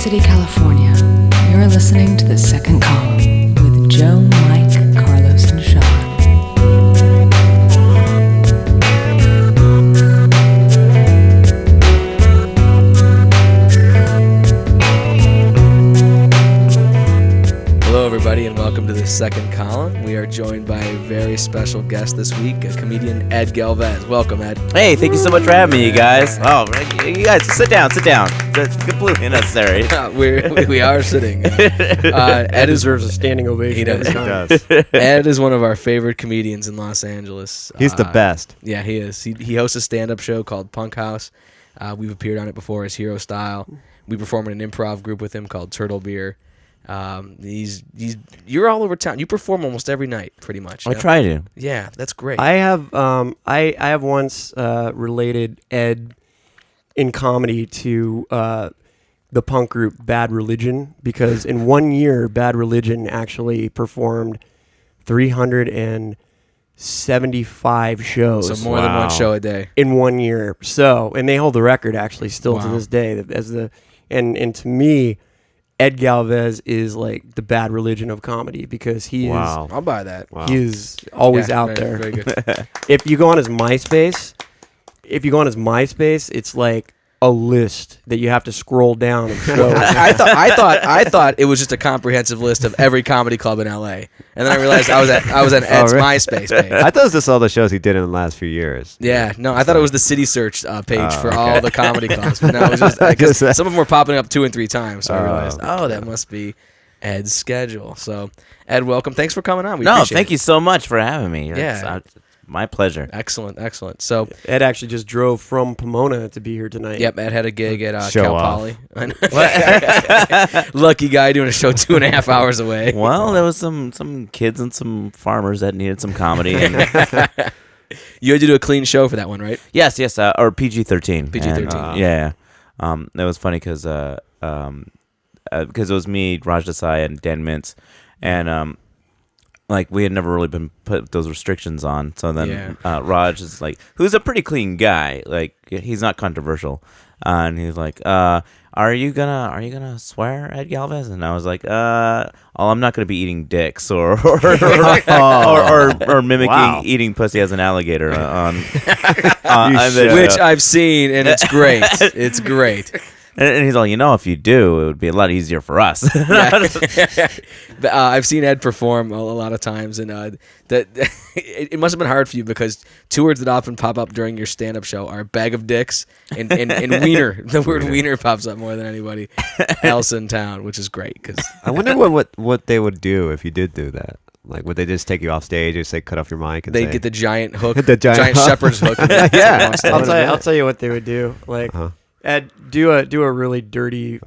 City, California. You're listening to The Second Column with Joe, Mike, Carlos, and Sean. Hello, everybody, and welcome to The Second Column. We are joined by a very special guest this week, a comedian, Ed Galvez. Welcome, Ed. Hey, thank you so much for having me, you guys. Oh, you guys, sit down. That's completely unnecessary. We are sitting. Ed deserves a standing ovation. He does. Ed is one of our favorite comedians in Los Angeles. He's the best. Yeah, he is. He hosts a stand-up show called Punk House. We've appeared on it before as Hero Style. We perform in an improv group with him called Turtle Beer. You're all over town. You perform almost every night, pretty much. I try to. Yeah, that's great. I have once related Ed in comedy to the punk group Bad Religion, because in 1 year Bad Religion actually performed 375 shows. So more than one show a day in 1 year. So, and they hold the record actually still to this day and to me, Ed Galvez is like the Bad Religion of comedy, because he is. I'll buy that. He is always out there. Very good. If you go on his MySpace, it's like a list that you have to scroll down and show. I thought it was just a comprehensive list of every comedy club in LA, and then I realized I was on Ed's MySpace page. I thought it was just all the shows he did in the last few years. Yeah, no, I thought it was the City Search page for all the comedy clubs. But no, it was just because some of them were popping up 2 and 3 times, so I realized, that must be Ed's schedule. So, Ed, welcome. Thanks for coming on. Thank you so much for having me. Yeah. My pleasure. Excellent. So Ed actually just drove from Pomona to be here tonight. Yep, Ed had a gig at Show Cal off. Poly. Lucky guy doing a show 2.5 hours away. Well, there was some kids and some farmers that needed some comedy. And you had to do a clean show for that one, right? yes, or PG-13. PG-13. Yeah. That was funny because it was me, Raj Desai, and Dan Mintz, and we had never really been put those restrictions on. So then Raj is like, who's a pretty clean guy. Like, he's not controversial. And he's like, are you gonna swear, Ed Galvez? And I was like, I'm not gonna be eating dicks or mimicking eating pussy as an alligator on which I've seen, and it's great. It's great. And he's like, if you do, it would be a lot easier for us. I've seen Ed perform a lot of times, and it must have been hard for you, because 2 words that often pop up during your stand-up show are bag of dicks and wiener. The word wiener pops up more than anybody else in town, which is great. Cause I wonder what they would do if you did do that. Like, would they just take you off stage and say, cut off your mic? And they'd get the giant hook, the giant shepherd's hook. Yeah. I'll tell you what they would do. Like, Ed, do a really dirty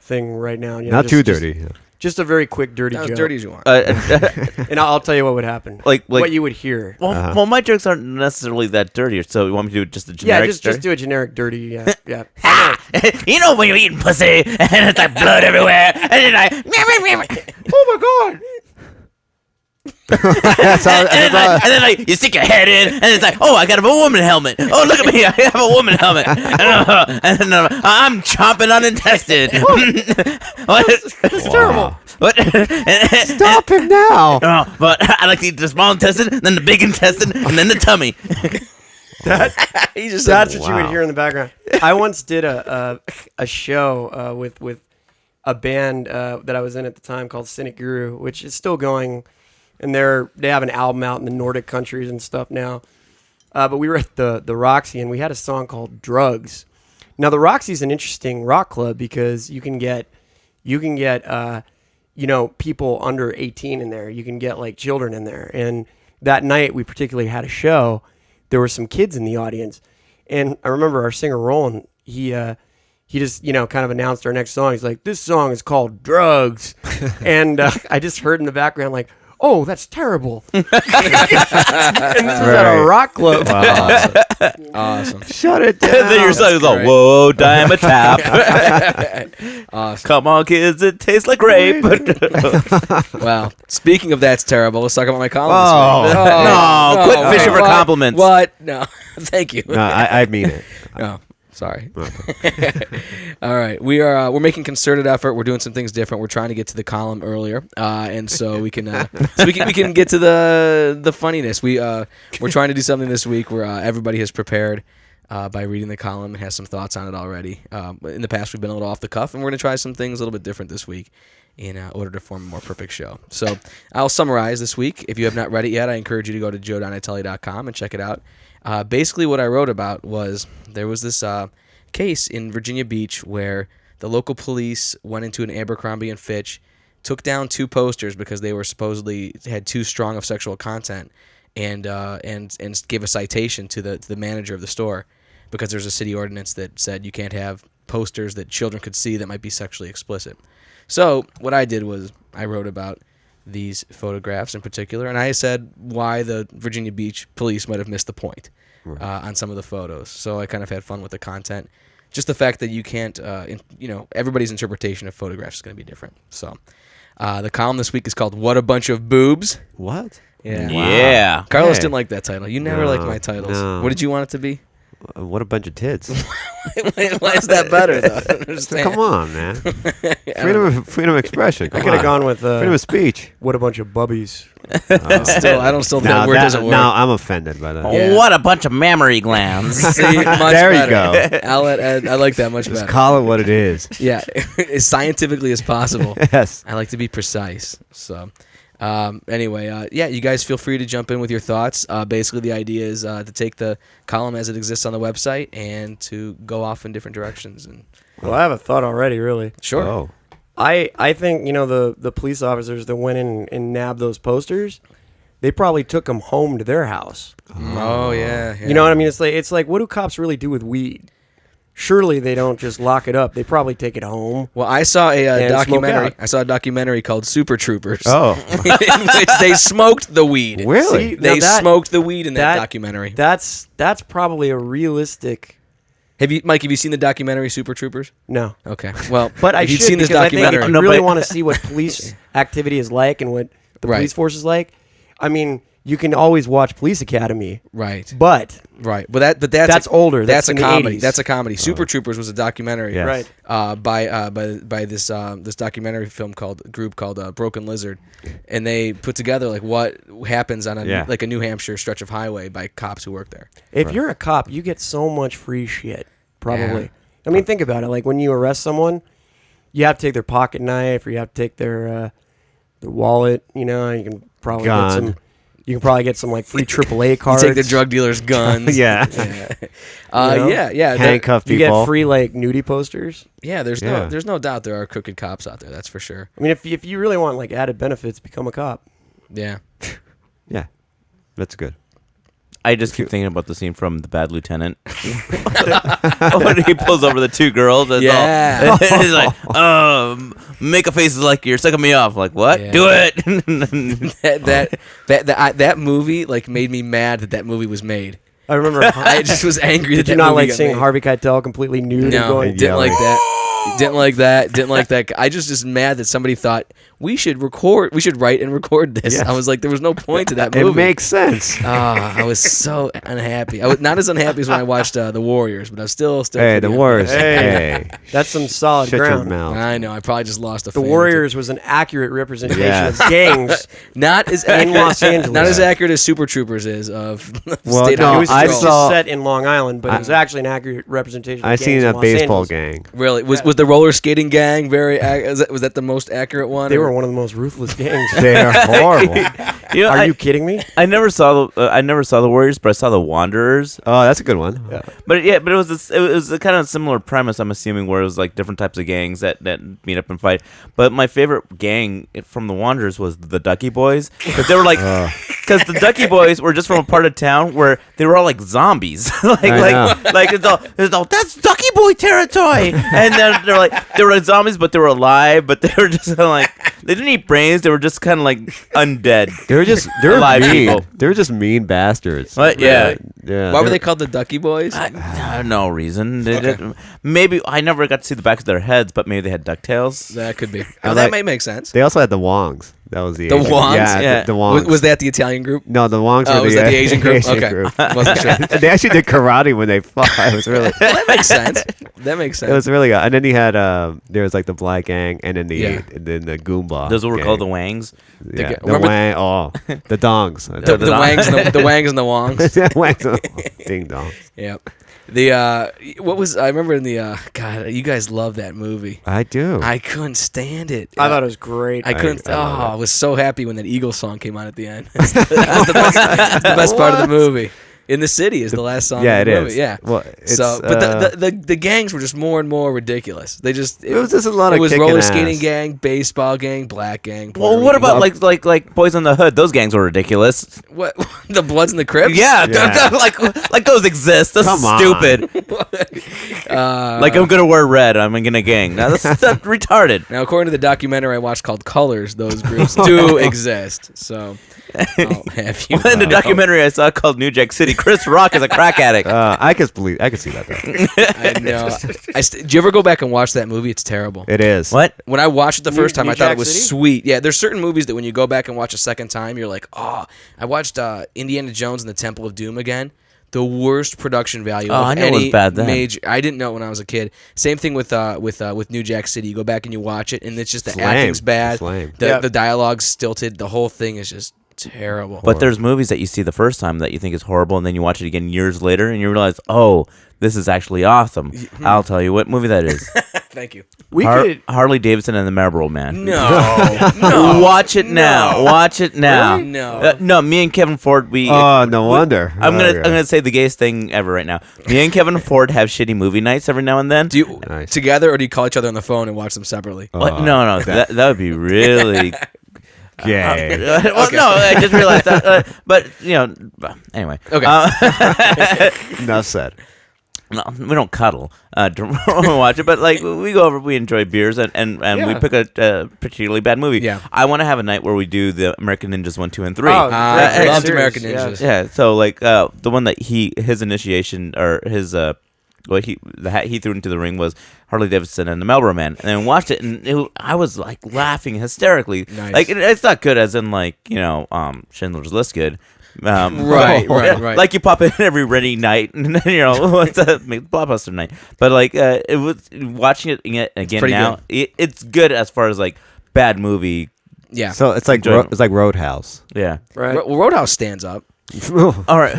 thing right now. Not too dirty. Just a very quick dirty joke. As dirty as you want. And I'll tell you what would happen. Like what you would hear. Well, my jokes aren't necessarily that dirty. So you want me to do just a generic? Yeah, just do a generic dirty. Yeah. When you're eating pussy and it's like blood everywhere, and then Oh my god. and then you stick your head in, and it's like, I got a woman helmet. Oh, look at me, I have a woman helmet. And then I'm chomping unintented. That's terrible. What? Stop him now. But I like to eat the small intestine, then the big intestine, and then the tummy. That's what you would hear in the background. I once did a show with a band that I was in at the time called Cynic Guru, which is still going. And they have an album out in the Nordic countries and stuff now. But we were at the Roxy, and we had a song called Drugs. Now, the Roxy is an interesting rock club, because you can get people under 18 in there. You can get like children in there. And that night we particularly had a show. There were some kids in the audience. And I remember our singer Roland, he just, kind of announced our next song. He's like, this song is called Drugs. And I just heard in the background, like, oh, that's terrible. And this was at a rock club. Wow. Awesome. Shut it down. And then your son is like, whoa, dime a tap. Awesome. Come on, kids, it tastes like rape. Well, speaking of that's terrible, let's talk about my column this week. No, quit fishing for compliments. What? No. Thank you. No, I mean it. Oh. Sorry. All right, we're making concerted effort. We're doing some things different. We're trying to get to the column earlier, and so we can we can get to the funniness. We're trying to do something this week where everybody has prepared by reading the column and has some thoughts on it already. In the past, we've been a little off the cuff, and we're going to try some things a little bit different this week in order to form a more perfect show. So I'll summarize this week. If you have not read it yet, I encourage you to go to joedonatelli.com and check it out. Basically, what I wrote about was there was this case in Virginia Beach where the local police went into an Abercrombie and Fitch, took down 2 posters because they were supposedly had too strong of sexual content, and gave a citation to the manager of the store because there's a city ordinance that said you can't have posters that children could see that might be sexually explicit. So what I did was I wrote about these photographs in particular, and I said why the Virginia Beach police might have missed the point on some of the photos. So I kind of had fun with the content. Just the fact that you can't, everybody's interpretation of photographs is going to be different. So the column this week is called "What a Bunch of Boobs." What? Yeah. Wow. Yeah. Carlos didn't like that title. You never liked my titles. No. What did you want it to be? What a bunch of tits. Why is that better, though? I don't understand. Come on, man. Freedom of expression. I could have gone with freedom of speech. what a bunch of bubbies. I don't still that word doesn't work. Now I'm offended by that. Yeah. What a bunch of mammary glands. See, much There you better. go. I'll let Ed, I like that much Just better. call it what it is. Yeah, as scientifically as possible. Yes. I like to be precise. So, anyway, you guys feel free to jump in with your thoughts. Basically, the idea is to take the column as it exists on the website and to go off in different directions. And Well, I have a thought already, really. sure. Oh. I think, the police officers that went in and nabbed those posters, they probably took them home to their house. Oh yeah. You know what I mean? It's like what do cops really do with weed? Surely they don't just lock it up. They probably take it home. Well, I saw a And smoke documentary. out. I saw a documentary called Super Troopers. Oh. in which they smoked the weed. Really? See, They now that- smoked the weed in that that- documentary. That's probably a realistic. Mike? Have you seen the documentary Super Troopers? No. Okay. Well, But I if should, you've seen this because I think documentary, if you really want to see what police activity is like and what the Right. police force is like, I mean, you can always watch Police Academy, right. but Right, but that's older. That's That's a in the comedy. 80s. That's a comedy. Super Troopers was a documentary, Yes. right. by this documentary film called Broken Lizard, and they put together like what happens on a New Hampshire stretch of highway by cops who work there. If you're a cop, you get so much free shit. Probably. I mean, think about it. Like when you arrest someone, you have to take their pocket knife, or you have to take their wallet. You can probably Gun. get some. You can probably get some like free AAA cards. You take the drug dealers' guns. Yeah. Yeah. Handcuff You people. get free like nudie posters. There's Yeah. no doubt there are crooked cops out there. That's for sure. I mean, if you really want like added benefits, become a cop. Yeah. Yeah. That's good. I just keep thinking about the scene from The Bad Lieutenant when he pulls over the 2 girls. And Yeah. he's like, make a face like you're sucking me off. Like, what? Yeah. Do it. that movie like made me mad that movie was made. I remember. I just was angry. Did that you not movie like got seeing made. Harvey Keitel completely nude and No, going? didn't like yelling. that. Didn't like that. Didn't like that. I just mad that somebody thought we should write and record this. Yes. I was like, there was no point to that movie. It makes sense. I was so unhappy. I was not as unhappy as when I watched The Warriors, but I was still. Hey, the pretty Warriors. Hey. Hey. That's some solid Shut your ground. mouth. I know. I probably just lost a. The fan. Warriors was an accurate representation Yes. of gangs. Not as in Los Angeles. Not as accurate as Super Troopers is of. Well, State no, Highway It was I Patrol. just saw- set in Long Island, but it was actually an accurate representation. I of seen gangs a in Los baseball Angeles. gang. Really, was the roller skating gang very? Was that the most accurate one? They or- were one of the most ruthless gangs. They're horrible. Are you kidding me? I never saw the Warriors, but I saw the Wanderers. Oh, that's a good one. Yeah. But it was a kind of similar premise, I'm assuming, where it was like different types of gangs that meet up and fight. But my favorite gang from the Wanderers was the Ducky Boys, because they were like, because the Ducky Boys were just from a part of town where they were all like zombies, it's all that's Ducky Boy territory, and then they were like zombies, but they were alive, but they were just kind of like they didn't eat brains, they were just kind of like undead. They're Alive mean. people. They're just mean bastards. But yeah. Yeah. Why were they're- they called the Ducky Boys? No reason. Okay. Maybe I never got to see the backs of their heads, but maybe they had ducktails. That could be. I Oh, that like- might make sense. They also had the Wongs. That was the The Asian- Wongs? Yeah, the Wongs. Was that the Italian group? No, the Wongs Oh, were was the, that the Asian group? Asian Okay. group. Wasn't sure. They actually did karate when they fought. It was really. Well, that makes sense. That makes sense. It was really good. And then he had there was like the Black Gang and then the Yeah. Goomba. Those were gang. called the Wangs. Yeah, ga- the remember- Wang. Oh, the Dongs. the Wangs and the Wangs and the Wongs. Wangs. Ding dong. Yep. The what was I remember in the God, you guys love that movie. I do. I couldn't stand it. I thought it was great. I couldn't. I love I was so happy when that Eagles song came on at the end. That's the best part of the movie. In the City is the last song. Yeah, of it the movie. is. Yeah. Well, it's, So, but the gangs were just more and more ridiculous. They just It was just a lot It of was kicking roller ass. skating gang, baseball gang, black gang. Well, Puerto what Rican about gang. like Boys in the Hood? Those gangs were ridiculous. what the Bloods and the Crips? Yeah, Yeah. like those exist. That's Come on. stupid. Like I'm gonna wear red. I'm gonna gang. Now that's retarded. Now, according to the documentary I watched called Colors, those groups do exist. So I'll have you. In the documentary I saw called New Jack City, Chris Rock is a crack addict. I could see that though. I know. Did you ever go back and watch that movie? It's terrible. It is. What? When I watched it the first time, New I thought Jack it was City? sweet. Yeah, there's certain movies that when you go back and watch a second time, you're like, oh. I watched Indiana Jones and the Temple of Doom again. The worst production value. Oh, of I knew it was any bad then. Major. I didn't know it when I was a kid. Same thing with New Jack City. You go back and you watch it, and it's just the It's lame. acting's bad. It's lame. The dialogue's stilted. The whole thing is just terrible. But there's movies that you see the first time that you think is horrible, and then you watch it again years later, and you realize, oh, this is actually awesome. I'll tell you what movie that is. Thank you. We could. Harley Davidson and the Marlboro Man. No, no. Watch it now. No. Watch it now. Really? No. No. Me and Kevin Ford. Oh, no wonder. I'm Oh, gonna say the gayest thing ever right now. Me and Kevin Ford have shitty movie nights every now and then. Do you Nice. together, or do you call each other on the phone and watch them separately? What? No, that would be really. Gay. Well, no, I just realized that. But anyway. Okay. Enough said. No, we don't cuddle to watch it, but like we go over, we enjoy beers, and we pick a particularly bad movie. Yeah. I want to have a night where we do the American Ninjas 1, 2, and 3. Oh, I great loved series, American yeah. Ninjas. Yeah, so like the one that his initiation or his what the hat he threw into the ring was Harley Davidson and the Marlboro Man, and then watched it, and I was like laughing hysterically. Nice. Like it's not good as in like Schindler's List good. Right. Like you pop in every rainy night, and then what's a blockbuster night. But like it was watching it again pretty now. It's good as far as like bad movie. Yeah. So it's like Enjoy- it's like Roadhouse. Yeah. Right. Well, Roadhouse stands up. All right.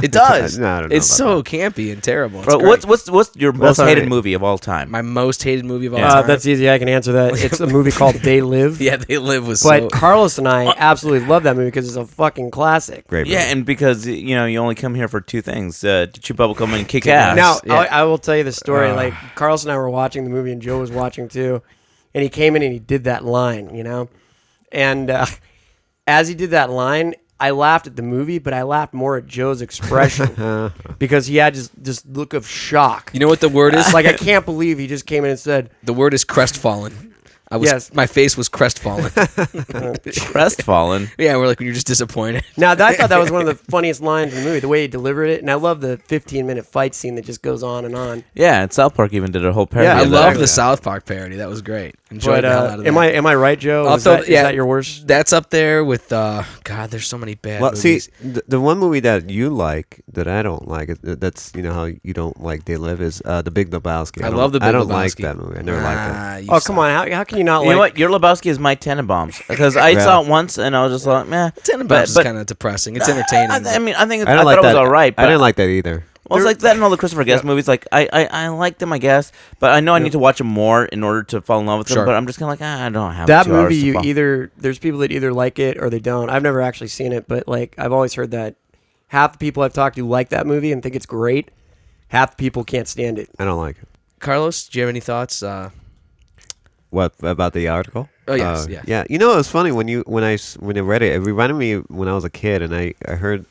It does. No, I don't know It's about so campy and terrible. It's Bro, great. what's your most all hated right. movie of all time? My most hated movie of all time? That's easy. I can answer that. It's a movie called They Live. Yeah, They Live was But so... Carlos and I absolutely love that movie because it's a fucking classic. Great. Yeah, movie. and because you only come here for two things: to chew bubblegum and kick ass. Now, Yeah. I will tell you the story. Like, Carlos and I were watching the movie, and Joe was watching too. And he came in and he did that line, And as he did that line, I laughed at the movie, but I laughed more at Joe's expression because he had just this look of shock. You know what the word is? Like, I can't believe he just came in and said, The word is crestfallen. Yes. My face was crestfallen. crestfallen. Yeah, we're like when you're just disappointed. Now, I thought that was one of the funniest lines in the movie, the way he delivered it. And I love the 15-minute fight scene that just goes on and on. Yeah, and South Park even did a whole parody. Yeah, I of that. love exactly. the South Park parody. That was great. Enjoyed But the hell out of that. am I right, Joe? I'll Is throw- that, is that your worst? That's up there with God. There's so many bad Well, see, movies. the one movie that you like that I don't like, that's how you don't like They Live is The Big Lebowski. I love The Big I don't like Lebowski. that movie. I never liked it. You Oh, suck. come on. How can you not You know like... what? Your Lebowski is my Tenenbaums because I Yeah. saw it once and I was just like, meh. Tenenbaums is kind of depressing. It's entertaining. I think I I don't thought like it that. was all right. But I didn't like that either. Well, it's like that and all the Christopher Guest movies. Like I like them, I guess, but I know I need to watch them more in order to fall in love with them. Sure. But I'm just kind of like, I don't have that 2 hours movie, to fall. there's people that either like it or they don't. I've never actually seen it, but like I've always heard that half the people I've talked to like that movie and think it's great. Half the people can't stand it. I don't like it. Carlos, do you have any thoughts? What about the article? Oh, yes, yes. Yeah, it was funny when I read it. It reminded me when I was a kid, and I heard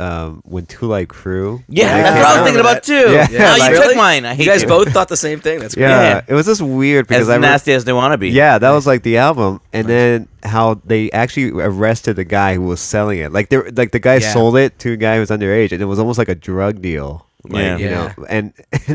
when Two Light Crew. Yeah, when they that's came what I was out. thinking about too. Yeah. Yeah, Like, you really? took mine. I hate You guys both thought the same thing. That's great. Yeah, it was just weird because as nasty as they want to be. Yeah, that was like the album, and then how they actually arrested the guy who was selling it. Like the guy Yeah. sold it to a guy who was underage, and it was almost like a drug deal. Like, Yeah. you know, and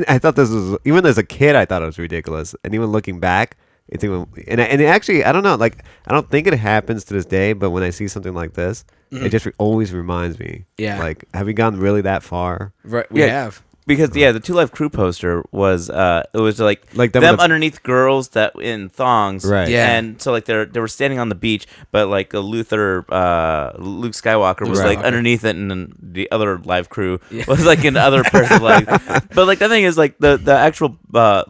I thought this was, even as a kid, I thought it was ridiculous, and even looking back, And it actually, I don't know, like I don't think it happens to this day, but when I see something like this, it just always reminds me. Yeah. Like, have we gone really that far? Right, we have. Because the Two Live Crew poster was it was like them them underneath girls that in thongs, Right. Yeah. And so like they were standing on the beach, but like Luke Skywalker was like underneath it, and then the other live crew was like in the other person like. But like the thing is like the actual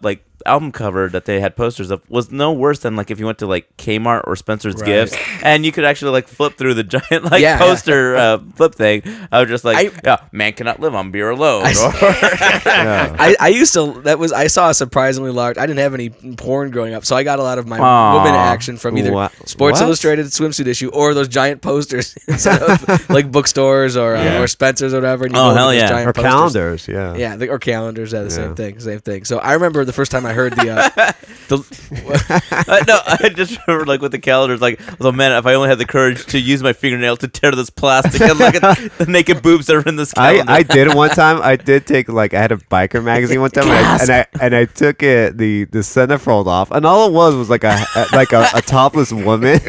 like album cover that they had posters of was no worse than like if you went to like Kmart or Spencer's Gifts, and you could actually like flip through the giant like poster flip thing. I was just like, man cannot live on beer alone. I saw a surprisingly large. I didn't have any porn growing up, so I got a lot of my woman action from either Sports Illustrated swimsuit issue or those giant posters instead of like bookstores or Spencer's or whatever. And hell yeah, or posters. calendars, or calendars. Same thing. So I remember the first time I heard the no, I just remember like with the calendars, like, oh man, if I only had the courage to use my fingernail to tear this plastic and look at the naked boobs that are in this calendar. I did one time. I did take like I had a biker magazine one time, and I took it the centerfold off, and all it was like a topless woman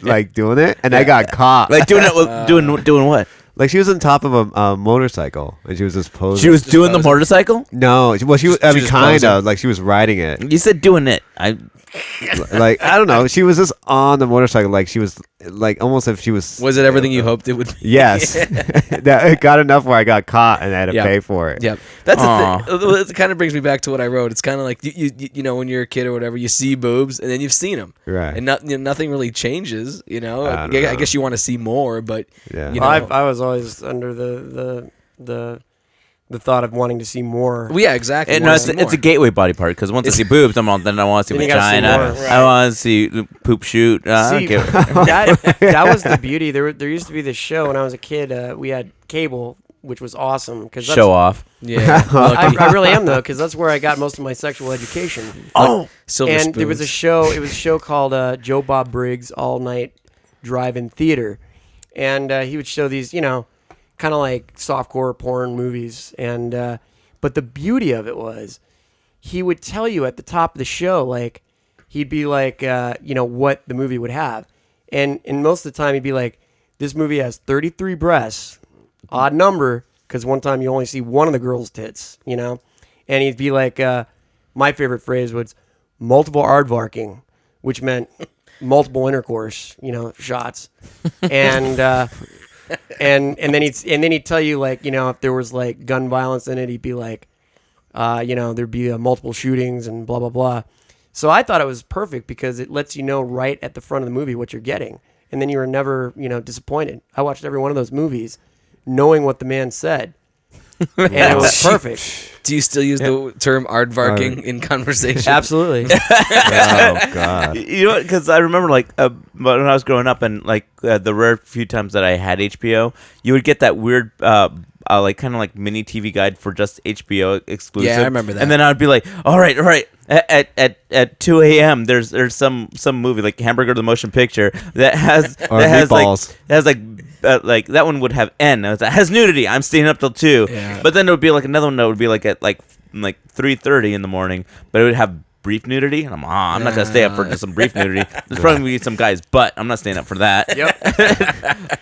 like doing it, and I got caught. Like doing it, doing what? Like she was on top of a motorcycle, and she was just posing. She was doing the motorcycle? No, well, she was. I mean, kind posing. of like she was riding it. You said doing it. Like I don't know. She was just on the motorcycle, like she was like almost if she was. Was it everything you hoped it would be? Yes, that it got enough where I got caught and I had to pay for it. Yep, that's the thing. It kind of brings me back to what I wrote. It's kind of like you know when you're a kid or whatever, you see boobs and then you've seen them, right? And nothing really changes. You know, I guess you want to see more, but yeah. You know, I was always under the thought of wanting to see more. Well, yeah, exactly. And no, it's a gateway body part because once I see boobs, then I want to see vagina. I want to see poop shoot. That was the beauty. There used to be this show when I was a kid. We had cable, which was awesome. Show off. Yeah, I really am though, because that's where I got most of my sexual education. Oh, Silver and Spoons. there was a show. It was a show called Joe Bob Briggs All Night Drive-In Theater, and he would show these, kind of like softcore porn movies, and but the beauty of it was he would tell you at the top of the show, like he'd be like what the movie would have, and most of the time he'd be like, this movie has 33 breasts, odd number, because one time you only see one of the girl's tits, and he'd be like, my favorite phrase was multiple aardvarking, which meant multiple intercourse, shots, and and then he'd tell you, like, if there was like gun violence in it, he'd be like, there'd be multiple shootings and blah blah blah. So I thought it was perfect because it lets you know right at the front of the movie what you're getting, and then you were never disappointed. I watched every one of those movies knowing what the man said, and it was perfect. Do you still use the term aardvarking in conversation? Absolutely. Oh God. You know what? Because I remember like when I was growing up and like the rare few times that I had HBO, you would get that weird like kind of like mini TV guide for just HBO exclusive. Yeah, I remember that. And then I'd be like, all right. At 2 a.m. there's some movie like Hamburger the Motion Picture that has like that one would have N. It has nudity. I'm staying up till 2. Yeah. But then there would be like another one that would be like at like 3:30 in the morning, but it would have brief nudity, and I'm not gonna stay up for just some brief nudity. There's probably gonna be some guy's butt. I'm not staying up for that. Yep.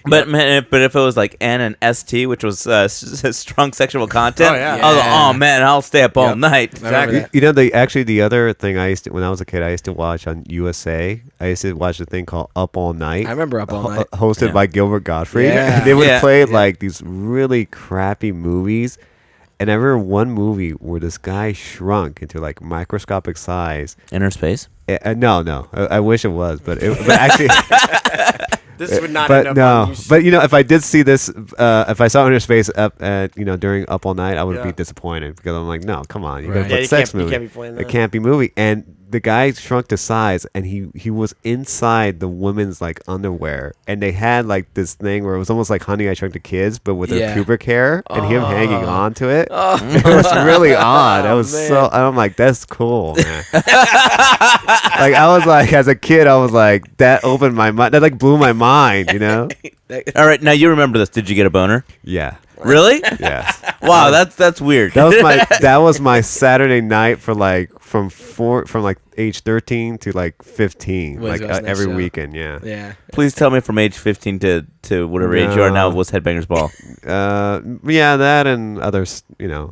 But man, but if it was like N and ST, which was strong sexual content, Oh, yeah. I was like, oh man, I'll stay up all night. Exactly. The other thing when I was a kid, I used to watch on USA. I used to watch a thing called Up All Night. I remember Up All Night. Hosted by Gilbert Gottfried. Yeah. And they would play like these really crappy movies. And I remember one movie where this guy shrunk into like microscopic size. Inner Space? No. I wish it was, but actually. This would not But end up on but if I did see this, if I saw Inner Space up at during Up All Night, I would be disappointed because I'm like, no, come on, you gotta put sex movie. You can't be playing that. It can't be movie. And the guy shrunk to size, and he was inside the women's like underwear, and they had like this thing where it was almost like Honey, I Shrunk the Kids, but with their pubic hair and him hanging on to it. It was really odd. I was I'm like, that's cool, man. Like I was like, as a kid, I was like, that opened my mind. That like blew my mind, All right, now you remember this. Did you get a boner? Yeah. Really? Yes. Wow, that's weird. That was my Saturday night for like from like age 13 to like 15, Was like watching that every show. weekend. Yeah. Yeah. Please tell me from age 15 to whatever age you are now was Headbangers Ball. Yeah, that and others. Saturday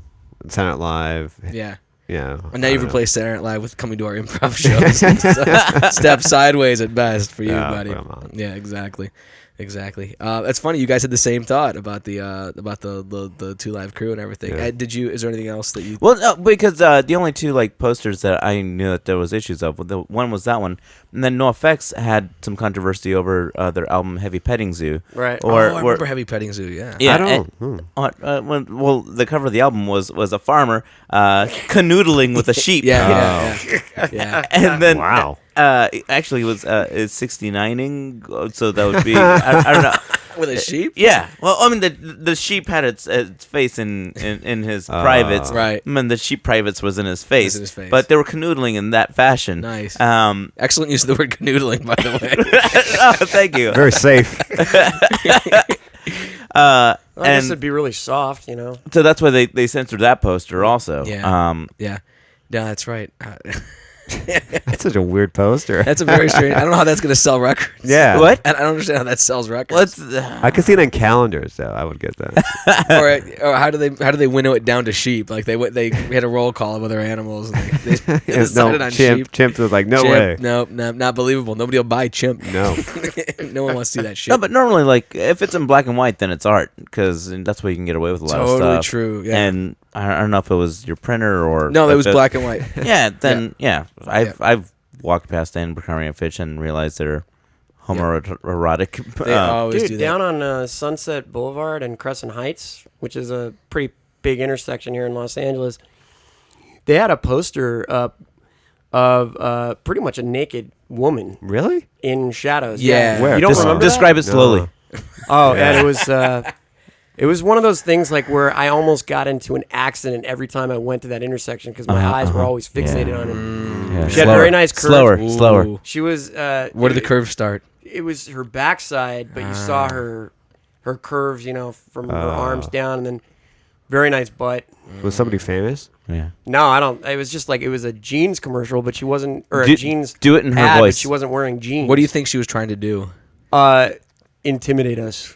Night Live. Yeah. Yeah. And now you've replaced Saturday Night Live with coming to our improv shows. So step sideways at best for you, buddy. Come on. Yeah, exactly. That's funny. You guys had the same thought about the 2 Live Crew and everything. Yeah. Ed, is there anything else that you? Well, no, because the only two like posters that I knew that there was issues of, the one was that one, and then NoFX had some controversy over their album Heavy Petting Zoo. Right. I remember Heavy Petting Zoo. Yeah. Yeah. I don't. Well, the cover of the album was a farmer canoodling with a sheep. Yeah. And then Wow. actually, it was is 69ing, so that would be I don't know. With a sheep. Yeah, well, I mean the sheep had its face in his privates, Right. I mean the sheep privates was in his face, in his face. but they were canoodling in that fashion. Nice. Excellent use of the word canoodling, by the way. Oh, thank you. Very safe. I guess And it'd be really soft, so that's why they censored that poster also. Yeah. Yeah. No, that's right. That's such a weird poster. That's a very strange. I don't know how that's going to sell records. Yeah. What? I don't understand how that sells records. I could see it in calendars, though. I would get that. or how do they winnow it down to sheep? Like they had a roll call of other animals. And they decided on sheep. Chimp was like, no Chimp, way. No, not believable. Nobody will buy chimp. No. No one wants to see that shit. No, but normally, like, if it's in black and white, then it's art, because that's where you can get away with a lot of stuff. Totally true. Yeah. And I don't know if it was your printer or No, it if was black and white. Yeah, then I've walked past Dan Bacari and Fitch and realized they're homoerotic. They always do Dude, that. down on Sunset Boulevard and Crescent Heights, which is a pretty big intersection here in Los Angeles, they had a poster up of pretty much a naked woman Really? in shadows. Yeah. Where? You don't remember Describe that? it slowly. No. Oh, and it was one of those things like where I almost got into an accident every time I went to that intersection because my eyes were always fixated on it. Yeah. She had very nice curves. Slower. Ooh. She was. Where did the curves start? It was her backside, but you saw her curves, from her arms down, and then very nice butt. Was somebody famous? Yeah. No, I don't. It was just like it was a jeans commercial, but she wasn't, or a jeans. Do it in her ad, voice. But she wasn't wearing jeans. What do you think she was trying to do? Intimidate us.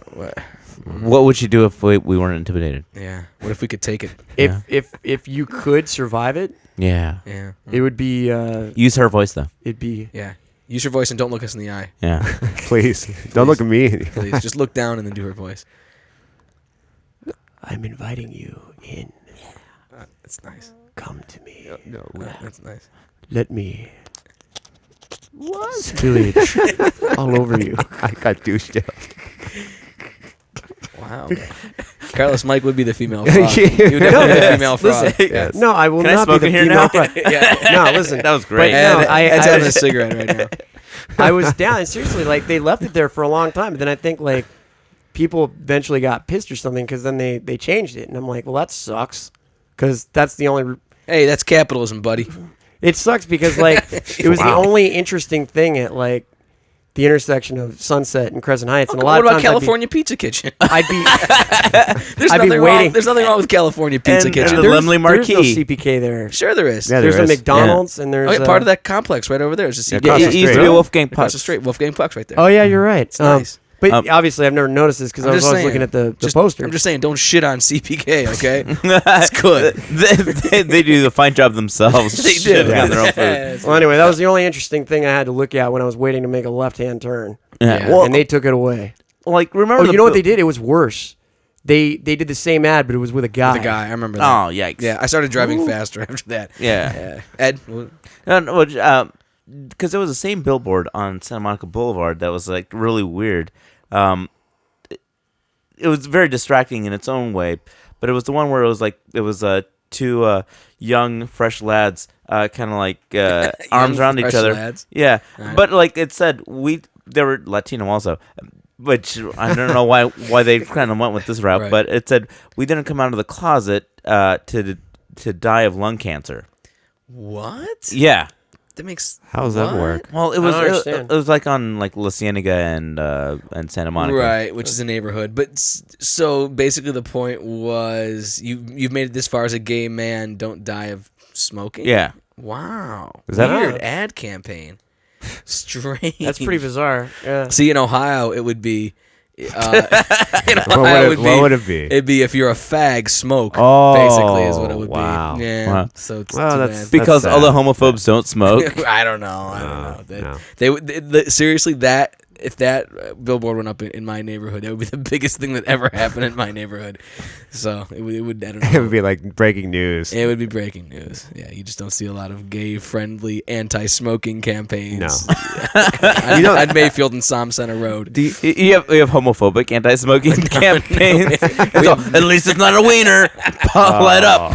What would you do if we weren't intimidated? Yeah. What if we could take it? If you could survive it, Yeah. Yeah. it would be. Use her voice though. It'd be. Yeah. Use your voice and don't look us in the eye. Yeah. Please. Don't look at me. Please. Just look down and then do her voice. I'm inviting you in. That's nice. Come to me. No. That's nice. Let me. Spill it all over you. I got douche joke. Wow. Carlos Mike would be the female frog. He would definitely be the female frog. Listen, Yes. no, I will Can I not smoke be in the here female now? frog. No, listen. That was great. But no, Ed's I having a was, cigarette right now. I was down. And seriously, like they left it there for a long time. But then I think like people eventually got pissed or something because then they changed it, and I'm like, well, that sucks because that's the only. Hey, that's capitalism, buddy. It sucks because like it was the only interesting thing at like the intersection of Sunset and Crescent Heights, and a lot What of about times California Pizza Kitchen? I'd be There's I'd be nothing waiting. wrong. There's nothing wrong with California Pizza And Kitchen. the there's Lemley no Marquee. CPK there. Sure, there is. Yeah, There's there a is. McDonald's and there's Oh, yeah, part of that complex right over there is a CPK. across the It used to street. be Wolfgang Across Puck's. the street, Wolfgang Puck's right there. Oh yeah, you're right. nice. But obviously, I've never noticed this because I I'm was just always saying. looking at the Just- poster. I'm just saying, don't shit on CPK, okay? It's good. they do the fine job themselves. They do. shitting on their own food. Yes. Well, anyway, that was the only interesting thing I had to look at when I was waiting to make a left-hand turn, Yeah. Well, and they took it away. like remember. Oh, you know what they did? It was worse. They did the same ad, but it was with a guy. The guy, I remember that. Oh yikes! Yeah, I started driving faster after that. Yeah. Ed? Because there was the same billboard on Santa Monica Boulevard that was like really weird. It was very distracting in its own way, but it was the one where it was two young fresh lads kind of like arms around each fresh other. lads. Yeah, Right. but like it said, they were Latino also. Which I don't know why they kind of went with this route, Right. but it said we didn't come out of the closet to die of lung cancer. What? Yeah, That makes. How does that work? Well, it was like on like La Cienega and Santa Monica, right? Which is a neighborhood. But so basically, the point was you've made it this far as a gay man. Don't die of smoking. Yeah. Wow. Is that weird ad campaign? Strange. That's pretty bizarre. Yeah. See, in Ohio, it would be. What would it be? It'd be if you're a fag, smoke. Oh, basically, is what it would wow. be. Yeah. Wow. So it's Well, too that's- bad. because all the sad. homophobes don't smoke. I don't know. No. They would seriously that. If that billboard went up in my neighborhood, that would be the biggest thing that ever happened in my neighborhood. So it would I don't know. It would be like breaking news. It would be breaking news. Yeah, you just don't see a lot of gay-friendly, anti-smoking campaigns. No. At Mayfield and Som Center Road. You have homophobic anti-smoking campaigns. So, at least it's not a wiener. Light up.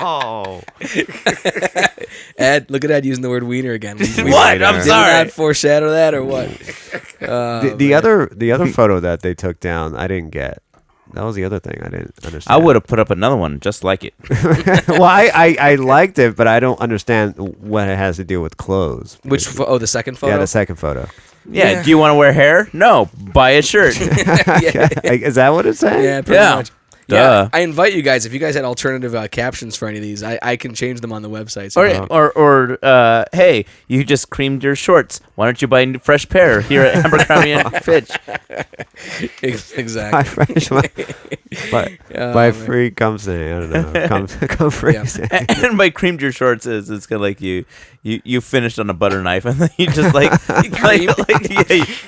Oh. Ed, look at Ed using the word wiener again. What? I'm Did sorry. not foreshadow that or what? The other photo that they took down, I didn't get. That was the other thing I didn't understand. I would have put up another one just like it. Well, I liked it, but I don't understand what it has to do with clothes. Which? The second photo. Yeah, the second photo. Yeah. Do you want to wear hair? No. Buy a shirt. Yeah. Like, is that what it's saying? Yeah, pretty Yeah. much. Duh. Yeah, I invite you guys. If you guys had alternative captions for any of these, I can change them on the website. So Or hey, you just creamed your shorts. Why don't you buy a fresh pair here at Abercrombie and Fitch? Exactly. By free comes in. I don't know. Come free. Yeah. And by creamed your shorts is it's kind of like you finished on a butter knife and then you just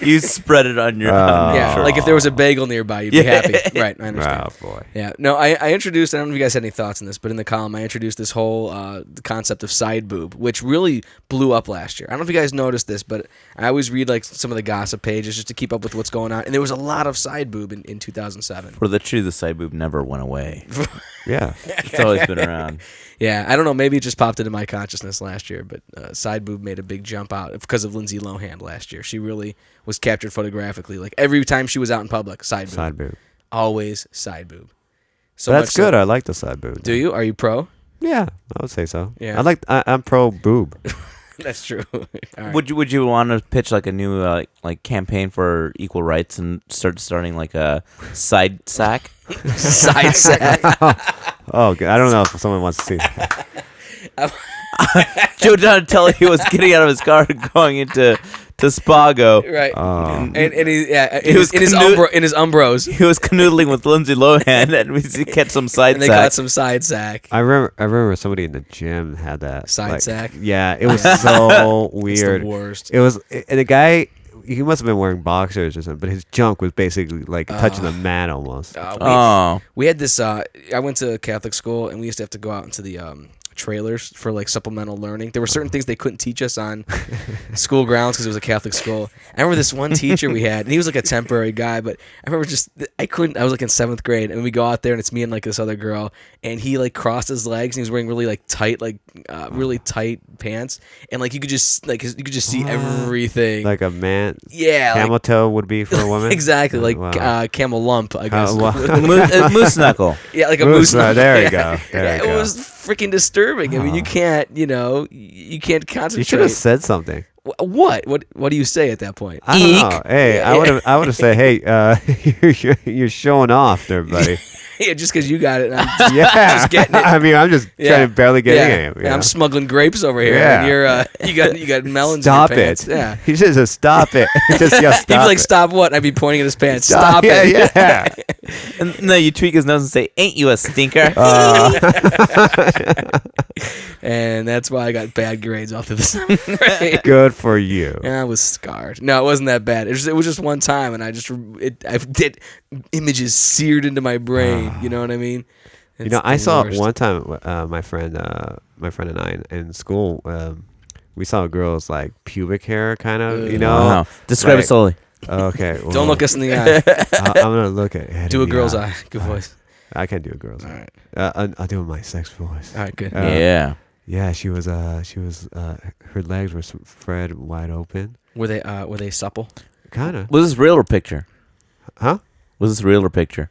you spread it on your. On your Yeah, shirt. like if there was a bagel nearby, you'd be happy. Right, I understand. Oh boy. Yeah, no, I introduced, I don't know if you guys had any thoughts on this, but in the column I introduced this whole the concept of side boob, which really blew up last year. I don't know if you guys noticed this, but I always read like some of the gossip pages just to keep up with what's going on, and there was a lot of side boob in 2007. For the truth, the side boob never went away. Yeah. It's always been around. Yeah, I don't know, maybe it just popped into my consciousness last year, but side boob made a big jump out because of Lindsay Lohan last year. She really was captured photographically. Like every time she was out in public, side boob. Side boob. Always side boob. So But that's much good. so- I like the side boob. Do you? Are you pro? Yeah, I would say so. Yeah. I'm pro boob. That's true. All right. Would you want to pitch like a new like campaign for equal rights and starting like a side sack? Side sack. Oh, good. I don't know if someone wants to see. Joe Donatello, he was getting out of his car and going into Spago. Right. Oh. And he, yeah, He was in his Umbros. He was canoodling with Lindsay Lohan and we catch some side And they sack. got some side sack. I remember somebody in the gym had that Side sack? Yeah, it was so It's weird. the worst. It was, and the guy, he must have been wearing boxers or something, but his junk was basically like touching the mat almost. We had this. I went to Catholic school, and we used to have to go out into the trailers for like supplemental learning. There were certain things they couldn't teach us on school grounds because it was a Catholic school. I remember this one teacher we had, and he was like a temporary guy, but I remember I was like in 7th grade, and we go out there, and it's me and like this other girl, and he like crossed his legs, and he was wearing really like tight, really tight pants, and like you could just see everything. Like a man. Yeah, Camel toe would be for a woman. exactly, like Wow. camel lump, I guess. Moose knuckle. Yeah, like a Moose moose. knuckle. There you Yeah. go. There you It go. was freaking disturbing. I mean, you can't, you can't concentrate. You should have said something. What? What do you say at that point? I don't know. Hey, I would have said, hey, you're showing off there, buddy. Yeah, just because you got it. And I'm Yeah. just getting it. I mean, I'm just trying to barely get in. Yeah, I'm smuggling grapes over here, Yeah. and you got melons. Stop in your pants. it. Yeah. He says, stop it. Just He'd stop be like, it. "Stop what?" And I'd be pointing at his pants. Stop Yeah, it. yeah. And no, you tweak his nose and say, "Ain't you a stinker?" And that's why I got bad grades all through the summer. Right? Good for you. Yeah, I was scarred. No, it wasn't that bad. It was just one time, and I did images seared into my brain. You know what I mean? I saw one time my friend and I in school. We saw a girl's like pubic hair, kind of. Wow. Describe like- it slowly. Okay. Well, Don't look us in the eye. I'm gonna look at it. Do a girl's eye. Good voice. I can't do a girl's All eye. right. I'll do my sex voice. All right. Good. Yeah. Yeah, she was her legs were spread wide open. Were they supple? Kind of. Was this real or picture? Huh? Was this real or picture?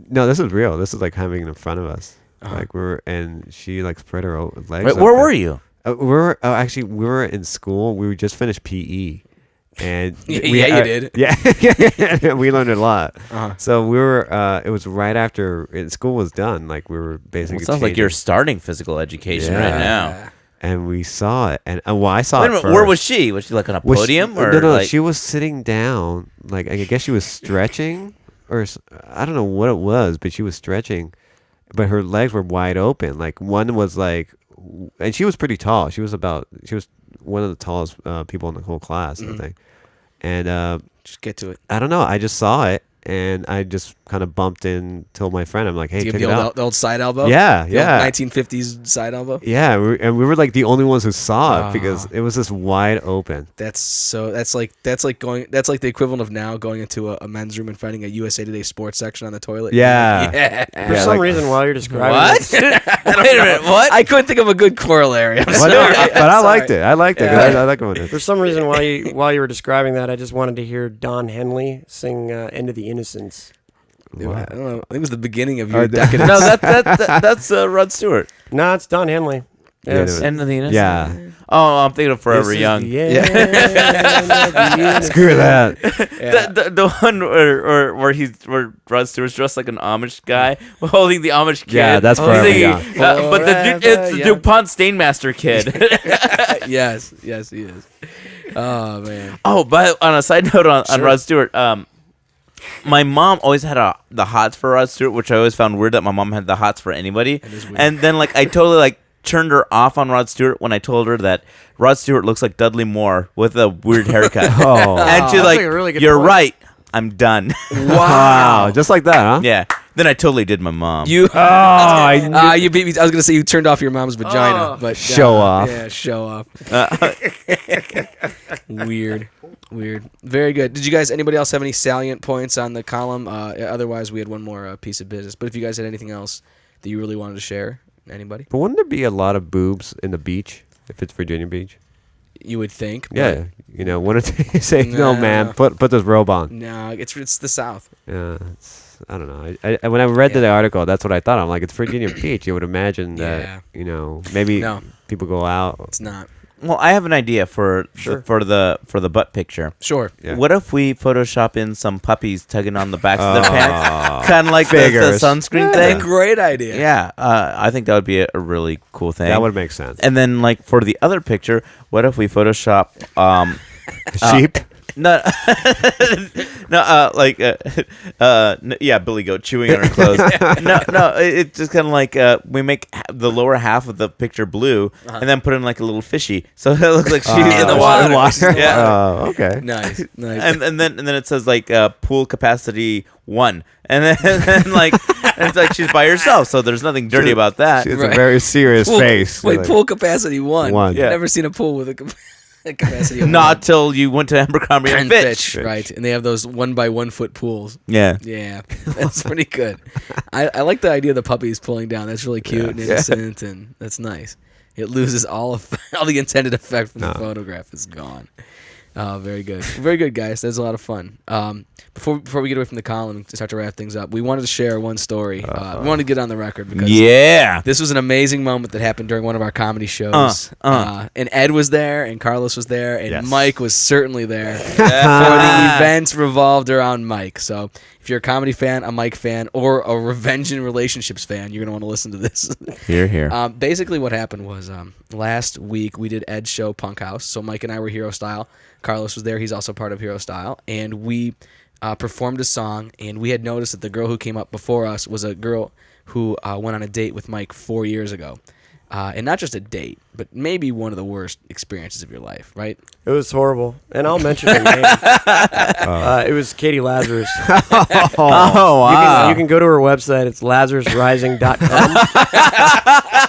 No, this is real. This is like having it in front of us. Uh-huh. Like and she like spread her legs. Wait, where open. were you? we were in school. We just finished PE. And you did. Yeah, we learned a lot. Uh-huh. So we were. It was right after school was done. Like we were basically. Well, it sounds like you're starting physical education right now. And we saw it, and I saw Wait it a minute, first. where was she? Was she like on a podium or no? like... She was sitting down. Like I guess she was stretching, or I don't know what it was, but she was stretching, but her legs were wide open. Like one was like, and she was pretty tall. She was one of the tallest people in the whole class, I think. And just get to it. I don't know. I just saw it, and I just kind of bumped in, told my friend, I'm like, "Hey, check it out." The old side elbow. Yeah, The yeah. old 1950s side elbow. Yeah, we were like the only ones who saw it because it was just wide open. That's like the equivalent of now going into a men's room and finding a USA Today sports section on the toilet. Yeah. For some reason, while you're describing What? Wait a minute, what? I couldn't think of a good corollary. I'm But sorry. I liked it. I liked it. 'Cause I like going there. For some reason, while you were describing that, I just wanted to hear Don Henley sing "End of the Innocence." I don't know. I think it was the beginning of your decadence. No, that's Rod Stewart. No, it's Don Henley. Yes. End of the Innocence. Yeah. Oh, I'm thinking of Forever This is Young. the end of the innocence. Screw that. The one where Rod Stewart's dressed like an Amish guy holding the Amish kid. Yeah, that's Forever Singing, Young. but it's the Young. DuPont Stainmaster kid. yes, he is. Oh man. Oh, but on a side note on Sure. Rod Stewart, my mom always had the hots for Rod Stewart, which I always found weird that my mom had the hots for anybody. And then like I totally like turned her off on Rod Stewart when I told her that Rod Stewart looks like Dudley Moore with a weird haircut. Oh. And she's That's like, like a really good "You're point." right. I'm done." Wow. Just like that, huh? Yeah. Then I totally did my mom. You. Oh, you beat me. I was gonna say you turned off your mom's vagina, but Show off. Yeah, show off. Weird. Very good. Did you guys? Anybody else have any salient points on the column? Otherwise, we had one more piece of business. But if you guys had anything else that you really wanted to share, anybody? But wouldn't there be a lot of boobs in the beach if it's Virginia Beach? You would think. but Yeah. Wouldn't they say, no, No. man, put this robe on? No, it's the South. Yeah. I don't know. I when I read the article, that's what I thought. I'm like, it's Virginia Beach. You would imagine that, maybe No. people go out. It's not. Well, I have an idea for the butt picture. Sure. Yeah. What if we Photoshop in some puppies tugging on the backs of their pants, kind of like the Figures. sunscreen That's a thing? great idea. Yeah, I think that would be a really cool thing. That would make sense. And then, like for the other picture, what if we Photoshop Sheep. no, Billy Goat chewing on her clothes. It's just kind of like we make the lower half of the picture blue, and then put in like a little fishy, so it looks like she's in the water. Yeah. Oh, okay. Nice. And then it says like pool capacity 1, and then like and it's like she's by herself, so there's nothing dirty about that. She has Right. a very serious Pool- face. Wait, Like, pool capacity 1. One. I've Yeah. never seen a pool with a capacity of Not 1. till you went to Abercrombie and Fitch. Right? And they have those 1 by 1 foot pools. Yeah. Yeah, that's pretty good. I like the idea of the puppies pulling down. That's really cute and innocent, and that's nice. It loses all the intended effect from the photograph is gone. Oh, very good. Very good, guys. That's a lot of fun. Before we get away from the column and start to wrap things up, we wanted to share one story. We wanted to get on the record because this was an amazing moment that happened during one of our comedy shows. And Ed was there, and Carlos was there, and Mike was certainly there. For the events revolved around Mike. So if you're a comedy fan, a Mike fan, or a revenge and relationships fan, you're going to want to listen to this. Here. Basically what happened was last week we did Ed's show Punk House. So Mike and I were Hero Style. Carlos was there. He's also part of Hero Style. And we performed a song, and we had noticed that the girl who came up before us was a girl who went on a date with Mike 4 years ago. And not just a date, but maybe one of the worst experiences of your life, right? It was horrible, and I'll mention her name. It was Katie Lazarus. Oh, wow. You can go to her website. It's lazarusrising.com.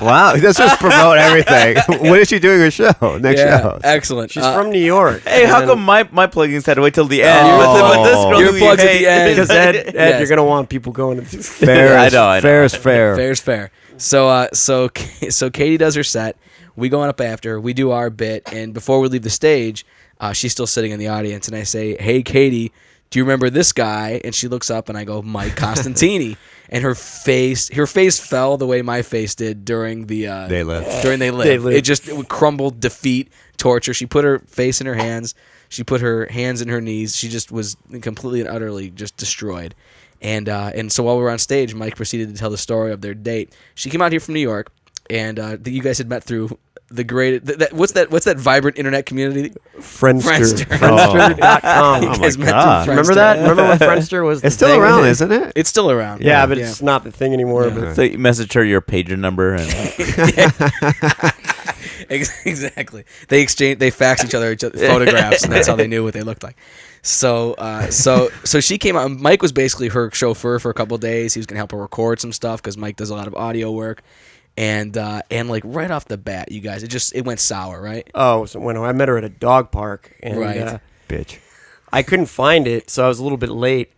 wow. Let's just promote everything. When is she doing her show? Next show. Excellent. She's from New York. Hey, how come my plugins had to wait till the end? But this girl Your who plugs you at the hate- end. Because Ed, Yes. you're gonna want people going to. Fair I is know. fair. Is fair. Fair's fair. So Katie does her set. We go on up after her. We do our bit, and before we leave the stage, she's still sitting in the audience, and I say, "Hey, Katie, do you remember this guy? And she looks up, and I go, Mike Costantini. And her face fell the way my face did during the They Live. During They Live. It crumbled, defeat, torture. She put her face in her hands. She put her hands in her knees. She just was completely and utterly just destroyed. And so while we were on stage, Mike proceeded to tell the story of their date. She came out here from New York, and you guys had met through the great. What's that vibrant internet community? Friendster. Friendster.com. You guys met through Remember that? Remember when Friendster was? It's still around, isn't it? It's still around. Yeah, but it's not the thing anymore. Yeah. But So you message her your pager number and Exactly. They faxed each other photographs, and that's how they knew what they looked like. So she came out. Mike was basically her chauffeur for a couple of days. He was gonna help her record some stuff because Mike does a lot of audio work. And like right off the bat, you guys, it went sour, right? Oh, so when I met her at a dog park, and Right. Bitch. I couldn't find it, so I was a little bit late,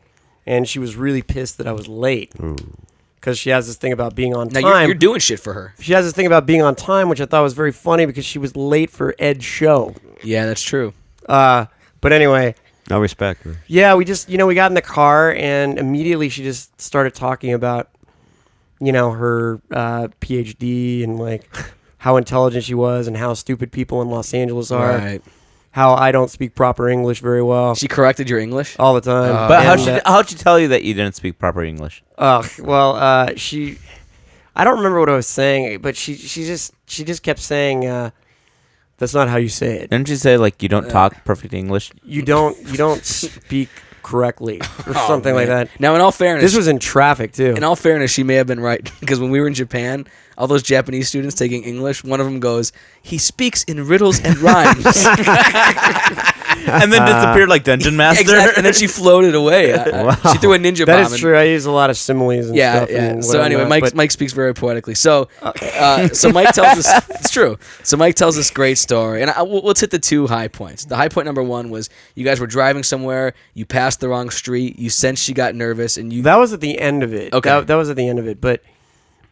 and she was really pissed that I was late because she has this thing about being on Now time. you're doing shit for her. She has this thing about being on time, which I thought was very funny because she was late for Ed's show. Yeah, that's true. But anyway, No respect. yeah, we just, we got in the car, and immediately she just started talking about, her PhD and like how intelligent she was and how stupid people in Los Angeles are. Right. How I don't speak proper English very well. She corrected your English. All the time. But And, how'd she tell you that you didn't speak proper English? I don't remember what I was saying, but she just kept saying, that's not how you say it. Didn't she say like you don't talk perfect English? You don't speak correctly or something like that. Now, in all fairness, This was in traffic too. in all fairness, she may have been right because when we were in Japan, all those Japanese students taking English, one of them goes, "He speaks in riddles and rhymes," And then disappeared like Dungeon Master. Exactly. And then she floated away. She threw a ninja bomb. That is true. I use a lot of similes and stuff. Yeah. And So anyway, whatnot, Mike speaks very poetically. So Mike tells us it's true. So Mike tells this great story, and let's hit the two high points. The high point number one was you guys were driving somewhere, you passed the wrong street, you sensed she got nervous, and you. That was at the end of it. Okay. That was at the end of it. But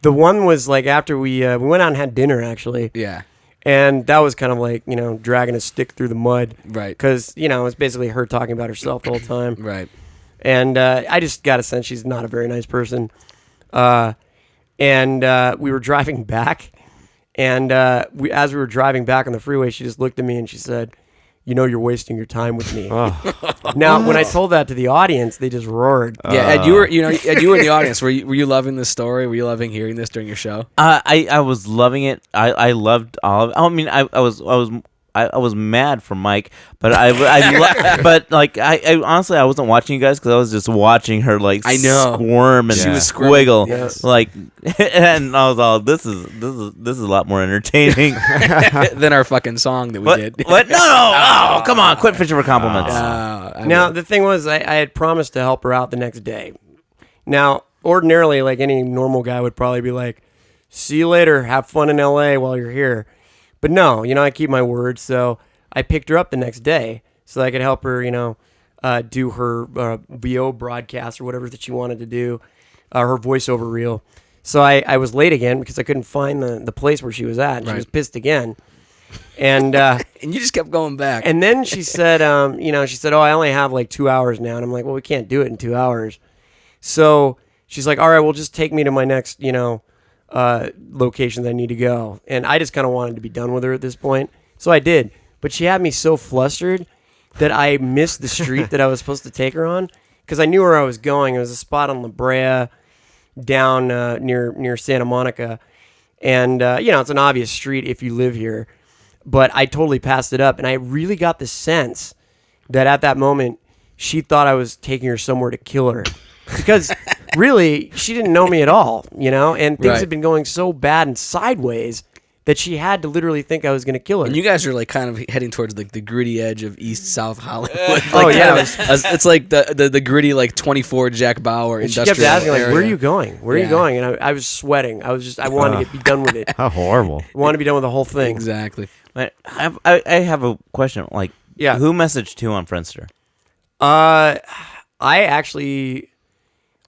the one was like after we went out and had dinner actually. Yeah. And that was kind of like, dragging a stick through the mud. Right. Because, it's basically her talking about herself the whole time. Right. And I just got a sense she's not a very nice person. And we were driving back. And as we were driving back on the freeway, she just looked at me and she said, "You're wasting your time with me." Now, when I told that to the audience, they just roared. Yeah, Ed, you were in the audience. Were you loving this story? Were you loving hearing this during your show? I was loving it. I loved all of it. I mean, I was mad for Mike, but but like I honestly I wasn't watching you guys because I was just watching her like squirm and She was squiggle Yes. like, and I was all this is a lot more entertaining than our fucking song that we did. What? No! Oh, come on! Quit fishing for compliments. Now, the thing was, I had promised to help her out the next day. Now, ordinarily, like any normal guy would probably be like, "See you later. Have fun in L.A. while you're here." But no, I keep my word. So I picked her up the next day so I could help her, do her VO broadcast or whatever that she wanted to do, her voiceover reel. So I was late again because I couldn't find the place where she was at. And She was pissed again. And and you just kept going back. And then she said, she said, "Oh, I only have like 2 hours now." And I'm like, "Well, we can't do it in 2 hours." So she's like, "All right, well, just take me to my next, locations I need to go." And I just kind of wanted to be done with her at this point. So I did. But she had me so flustered that I missed the street that I was supposed to take her on because I knew where I was going. It was a spot on La Brea down near Santa Monica. And, it's an obvious street if you live here. But I totally passed it up. And I really got the sense that at that moment, she thought I was taking her somewhere to kill her. Because really, she didn't know me at all, and things had been going so bad and sideways that she had to literally think I was going to kill her. And you guys are like kind of heading towards like the gritty edge of East South Hollywood. It's like the gritty like 24 Jack Bauer and she industrial kept asking like, area. "Where are you going? Where are you going?" And I was sweating. I wanted to be done with it. How horrible. I wanted to be done with the whole thing. Exactly. But I have a question. Like, who messaged who on Friendster?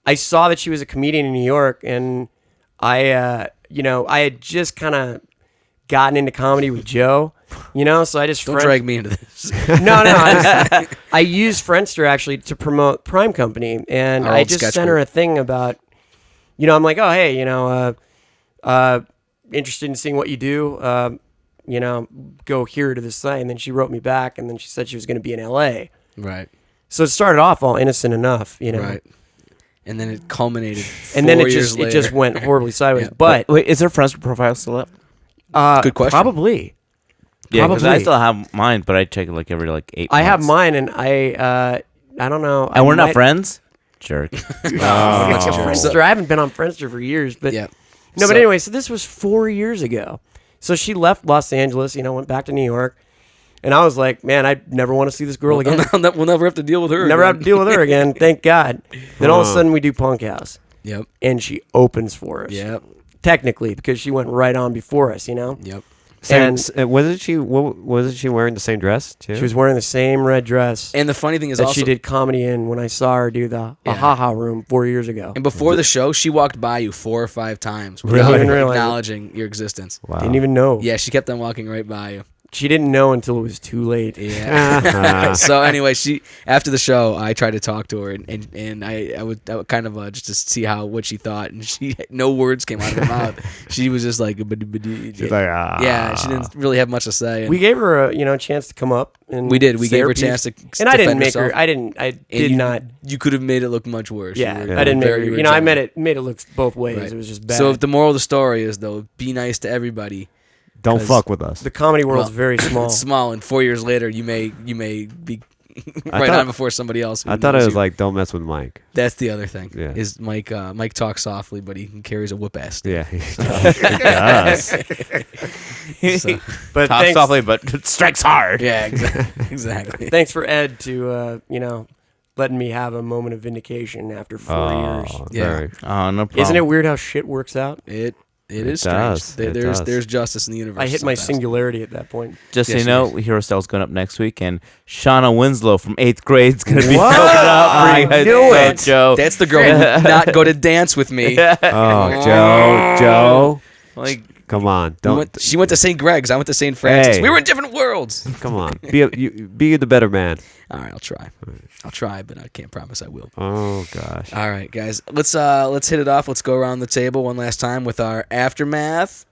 I saw that she was a comedian in New York, and I had just kind of gotten into comedy with Joe, So I just don't drag me into this. No. I used Friendster actually to promote Prime Company, and I just sent her a thing about, I'm like, oh hey, interested in seeing what you do. Go here to this site, and then she wrote me back, and then she said she was going to be in LA. Right. So it started off all innocent enough, Right. And then it culminated. And then it later. just went horribly sideways. Yeah. But wait, is her Friendster profile still up? Good question. Probably. Yeah, because I still have mine, but I check it every 8 months. I have mine, and I don't know. And we're not friends? Jerk. Friendster. I haven't been on Friendster for years, but but anyway, so this was 4 years ago. So she left Los Angeles, went back to New York, and I was like, man, I never want to see this girl again. We'll never have to deal with her. Never have to deal with her again. Thank God. Then all of a sudden we do Punk House. Yep. And she opens for us. Yep. Technically, because she went right on before us, Yep. Wasn't she wearing the same dress too? She was wearing the same red dress. And the funny thing is that also, she did comedy in when I saw her do the Ha Room 4 years ago. And before the show, she walked by you 4 or 5 times without even acknowledging your existence. Wow. Didn't even know. Yeah, she kept on walking right by you. She didn't know until it was too late. Yeah. So anyway, after the show, I tried to talk to her, and I would kind of just to see what she thought, and no words came out of her mouth. She was just like, she's like, yeah, she didn't really have much to say. We gave her a chance to come up, and we did. We gave her a chance to, and I didn't make herself. her. I did not. You could have made it look much worse. Yeah, I didn't make her. I made it look both ways. Right. It was just bad. So the moral of the story is, though, be nice to everybody. Don't fuck with us. The comedy world's very small. It's small, and 4 years later, you may be on before somebody else. I thought it was like, don't mess with Mike. That's the other thing. Yeah. Is Mike talks softly, but he carries a whoop ass. Yeah, he does. But talks softly, but strikes hard. Yeah, exactly. Thanks for Ed to letting me have a moment of vindication after 4 years. Yeah. Oh, no problem. Isn't it weird how shit works out? It is does. strange. There's justice in the universe. I hit my sometimes. singularity at that point. Just so you know, Hero Style's going up next week, and Shauna Winslow from 8th grade is going to be coming up. I knew it. Joe. That's the girl who did not go to dance with me. Oh, Joe. Come on, She went to St. Greg's. I went to St. Francis. Hey. We were in different worlds. Come on, be the better man. All right, I'll try, but I can't promise I will. Oh gosh. All right, guys, let's hit it off. Let's go around the table one last time with our aftermath.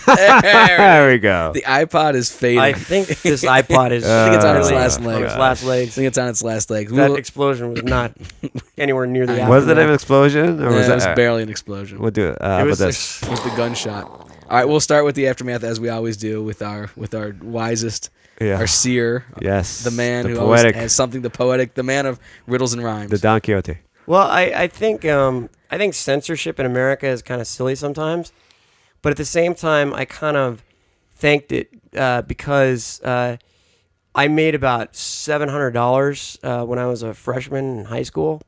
There we go. The iPod is fading. I think this iPod is. I think it's on its last on legs. its last I legs. think it's on its last legs. That explosion was not anywhere near the. Was it an explosion, or was it was that barely an explosion? We'll do it. It was this. It was the gunshot. All right, we'll start with the aftermath as we always do with our wisest, our seer, yes, the man who poetic. always has something. The poetic, the man of riddles and rhymes. The Don Quixote. Well, I think censorship in America is kind of silly sometimes, but at the same time, I kind of thanked it because I made about $700 when I was a freshman in high school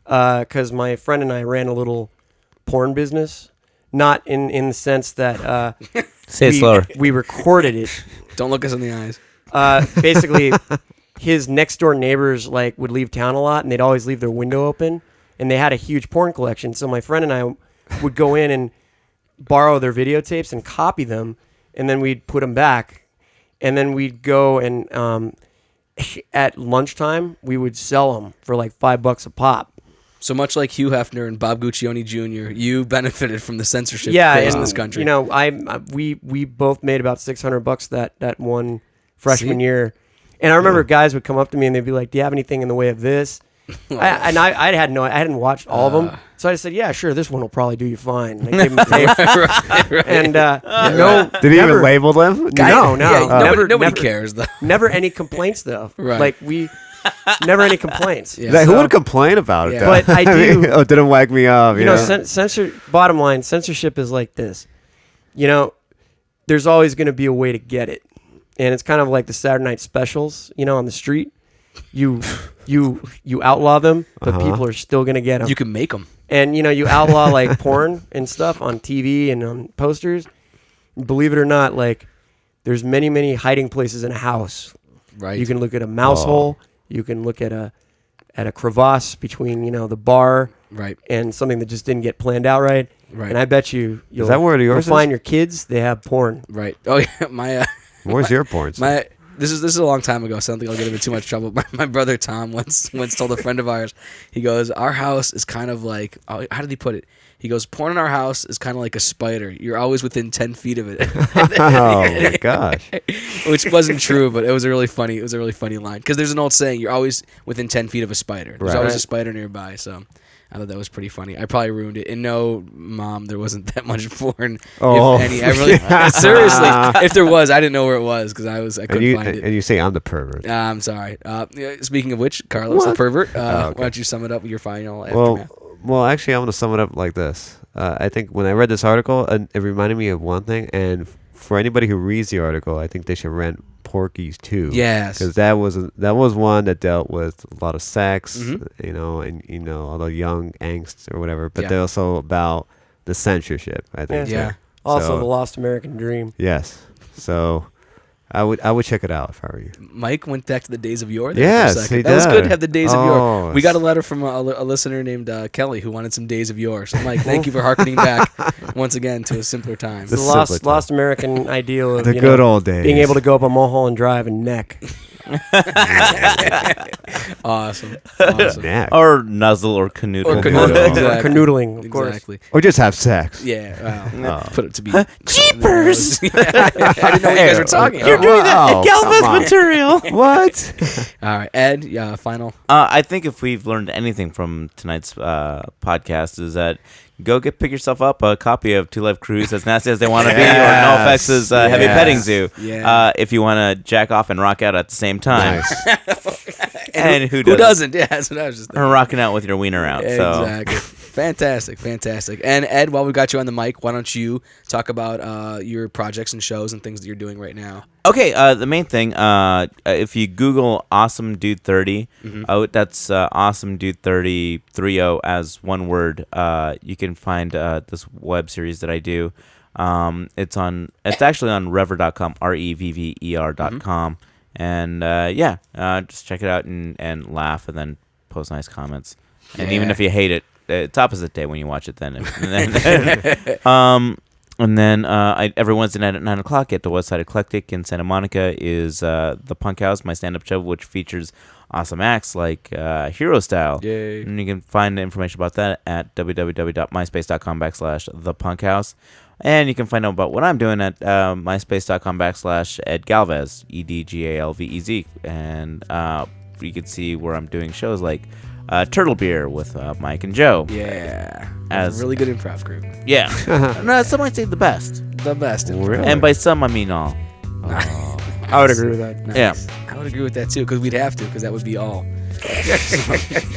because my friend and I ran a little porn business. Not in the sense that Say it slower. We recorded it. Don't look us in the eyes. Basically, his next door neighbors would leave town a lot, and they'd always leave their window open, and they had a huge porn collection. So my friend and I would go in and borrow their videotapes and copy them, and then we'd put them back, and then we'd go and at lunchtime we would sell them for like $5 a pop. So much like Hugh Hefner and Bob Guccione Jr., you benefited from the censorship phase in this country. We both made about $600 that one freshman year, and I remember guys would come up to me and they'd be like, "Do you have anything in the way of this?" I hadn't watched all of them, so I just said, "Yeah, sure, this one will probably do you fine." And I gave him tape. right. And did he even label them? No. Nobody cares though. Never any complaints though. Right. Never any complaints. Yeah. Who would complain about it? Yeah. Though? But I do. Oh, didn't whack me up. Bottom line, censorship is like this. There's always going to be a way to get it, and it's kind of like the Saturday night specials. On the street, you outlaw them, but people are still going to get them. You can make them, and you outlaw like porn and stuff on TV and on posters. Believe it or not, there's many hiding places in a house. Right. You can look at a mouse hole. You can look at a crevasse between the bar Right. and something that just didn't get planned out right. Right. And I bet you'll that where yours is? find your kids, they have porn. Right. Oh yeah. Where's your porn? This is a long time ago, so I don't think I'll get into too much trouble. My brother Tom once told a friend of ours, he goes, our house is kind of like, how did he put it? He goes, porn in our house is kind of like a spider. You're always within 10 feet of it. Oh my gosh. Which wasn't true, but it was a really funny line. Because there's an old saying, you're always within 10 feet of a spider. There's always a spider nearby, so I thought that was pretty funny. I probably ruined it. And no, Mom, there wasn't that much porn, if any. I really, seriously, if there was, I didn't know where it was because I couldn't find it. And you say I'm the pervert. I'm sorry. Speaking of which, Carlos, the pervert, why don't you sum it up with your final aftermath? Well, actually, I'm going to sum it up like this. I think when I read this article, it reminded me of one thing. And for anybody who reads the article, I think they should rent Porky's too. Yes. Because that was one that dealt with a lot of sex, and all the young angst or whatever. But they're also about the censorship, I think. Yeah. Also, the Lost American Dream. Yes. So I would check it out if I were you. Mike went back to the days of yore. Yes, he That was did. good to have the days of yore. We got a it's- letter from a listener named Kelly who wanted some days of yore. So, Mike, thank you for hearkening back once again to a simpler time. It's the simpler lost American ideal of The good old days. being able to go up a Mulholland Drive and neck. Awesome. Neck. Or nuzzle or canoodle. Or canoodle. Exactly. Canoodling, of course. Exactly. Or just have sex. Yeah. Wow. Oh. Put it to be. Jeepers! I didn't know what you guys were talking You're about. doing that Oh, Ed Galvez come on. material. What? All right, Ed, final. I think if we've learned anything from tonight's podcast is that pick yourself up a copy of Two Life Cruise, As Nasty as They Want to Be, or NoFX's Heavy Yes. Petting Zoo. Yeah. If you want to jack off and rock out at the same time. Nice. And who doesn't? Yeah, that's what I was just thinking. Or rocking out with your wiener out. So. Exactly. Fantastic. And Ed, while we got you on the mic, why don't you talk about your projects and shows and things that you're doing right now? Okay, the main thing, if you Google Awesome Dude 30, that's Awesome Dude 30 30 as one word. You can find this web series that I do. It's actually on Revver.com, REVVER.com, and just check it out and laugh and then post nice comments. And even if you hate it, it's opposite day when you watch it then. And then every Wednesday night at 9 o'clock at the Westside Eclectic in Santa Monica is the Punk House, my stand-up show, which features awesome acts like Hero Style. Yay. And you can find information about that at www.myspace.com/thepunkhouse. And you can find out about what I'm doing at myspace.com/Ed Galvez, EDGALVEZ. And you can see where I'm doing shows like Turtle Beer with Mike and Joe. Yeah. As really good improv group. Yeah. No, some might say the best. The best. Improv. Really? And by some, I mean all. I would agree with that. Nice. Yeah. I would agree with that too, because we'd have to, because that would be all.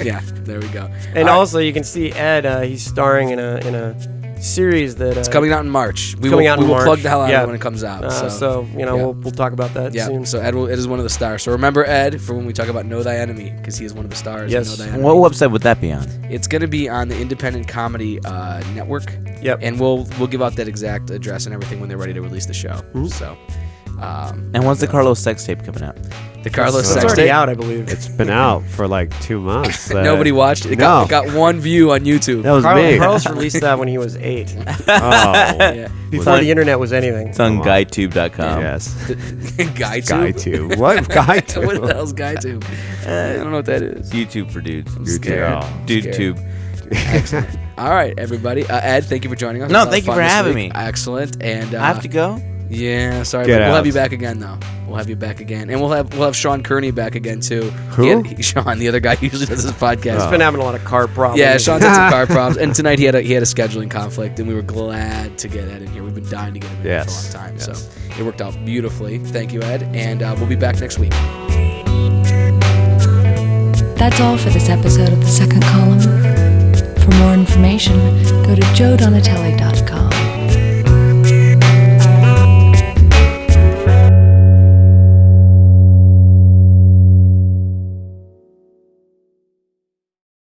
Yeah, there we go. And All right. also, you can see Ed. He's starring in a series that It's coming out in March. We coming out in will March. plug the hell out of Yeah. it when it comes out. so yeah. we'll talk about that Yeah, soon. so Ed is one of the stars. So remember Ed for when we talk about Know Thy Enemy, because he is one of the stars. Yes. Of Know Thy Enemy. What website would that be on? It's going to be on the Independent Comedy Network. Yep. And we'll give out that exact address and everything when they're ready to release the show. So. And when's the Carlos sex tape coming out? The Carlos It's sex already tape? out, I believe. It's been out for like 2 months. Nobody watched it. It got one view on YouTube. That was me. Carlos released that when he was 8, Oh. Yeah. before the internet was anything. It's on Come on. GuyTube.com. Yes. GuyTube? GuyTube. What? GuyTube? What the hell's GuyTube? I don't know what that is. YouTube for dudes. I'm scared. Dude tube. Excellent. All right, everybody. Ed, thank you for joining us. No, It was thank you fun for this having week. me. Excellent. And I have to go? Yeah, sorry, Get but we'll out. have you back again though. We'll have you back again, and we'll have Sean Kearney back again too. Who? Sean, the other guy who usually does this podcast. He's been having a lot of car problems. Yeah, Sean's had some car problems, and tonight he had a scheduling conflict, and we were glad to get Ed in here. We've been dying to get him in here for a long Yes. time, Yes. so it worked out beautifully. Thank you, Ed, and we'll be back next week. That's all for this episode of The Second Column. For more information, go to joedonatelli.com.